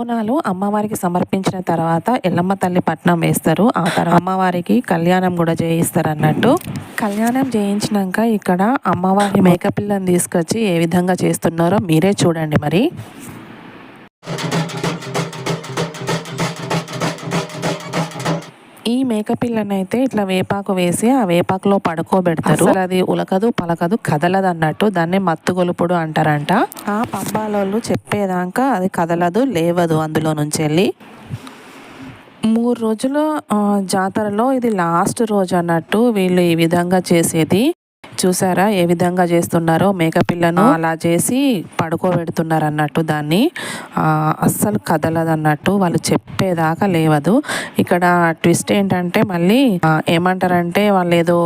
బోనాలు అమ్మవారికి సమర్పించిన తర్వాత ఎల్లమ్మ తల్లి పట్నం వేస్తారు. ఆ తర్వాత అమ్మవారికి కళ్యాణం కూడా చేయిస్తారు అన్నట్టు. కళ్యాణం చేయించినాక ఇక్కడ అమ్మవారి మేకపిల్లని తీసుకొచ్చి ఏ విధంగా చేస్తున్నారో మీరే చూడండి. మరి ఈ మేకపిల్లనైతే ఇట్లా వేపాకు వేసి ఆ వేపాకులో పడుకోబెడతారు. అసలు అది ఉలకదు పలకదు కదలదు అన్నట్టు. దాన్ని మత్తుగొలుపుడు అంటారంట. ఆ పంబాలోళ్ళు చెప్పేదాకా అది కదలదు లేవదు అందులో నుంచి వెళ్ళి. 3 రోజుల జాతరలో ఇది లాస్ట్ రోజు అన్నట్టు వీళ్ళు ఈ విధంగా చేసేది. చూసారా ఏ విధంగా చేస్తున్నారో? మేకపిల్లను అలా చేసి పడుకోబెడుతున్నారు అన్నట్టు. దాన్ని అస్సలు కదలదు అన్నట్టు. వాళ్ళు చెప్పేదాకా లేవదు. ఇక్కడ ట్విస్ట్ ఏంటంటే మళ్ళీ ఏమంటారంటే వాళ్ళు ఏదో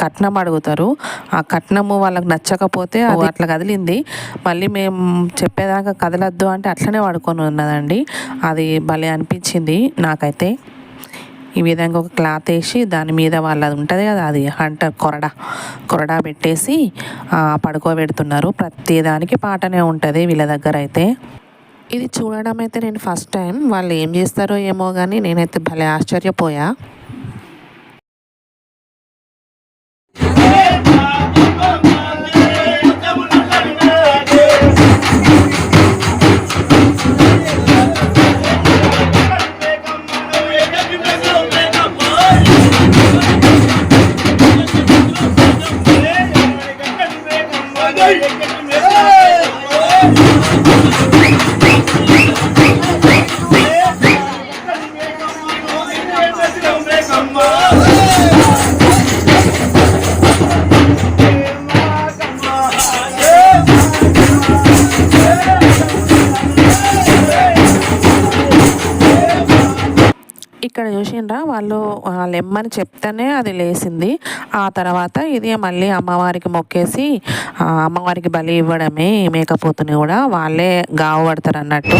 కట్నం అడుగుతారు. ఆ కట్నము వాళ్ళకి నచ్చకపోతే అది అట్లా కదిలింది, మళ్ళీ మేము చెప్పేదాకా కదలద్దు అంటే అట్లనే పడుకొని ఉన్నదండి. అది భలే అనిపించింది నాకైతే. ఈ విధంగా ఒక క్లాత్ వేసి దాని మీద వాళ్ళది ఉంటుంది కదా, అది అంటారు కొరడా పెట్టేసి పడుకోబెడుతున్నారు. ప్రతి దానికి పాటనే ఉంటుంది వీళ్ళ దగ్గర అయితే. ఇది చూడడం అయితే నేను ఫస్ట్ టైం. వాళ్ళు ఏం చేస్తారో ఏమో కానీ నేనైతే భలే ఆశ్చర్యపోయా. ఇక్కడ చూసిండ్రా వాళ్ళు లెమ్మని చెప్తేనే అది లేసింది. ఆ తర్వాత ఇది మళ్ళీ అమ్మవారికి మొక్కేసి అమ్మవారికి బలి ఇవ్వడమే. మేకపోతుని కూడా వాళ్ళే గావు పడతారు అన్నట్టు.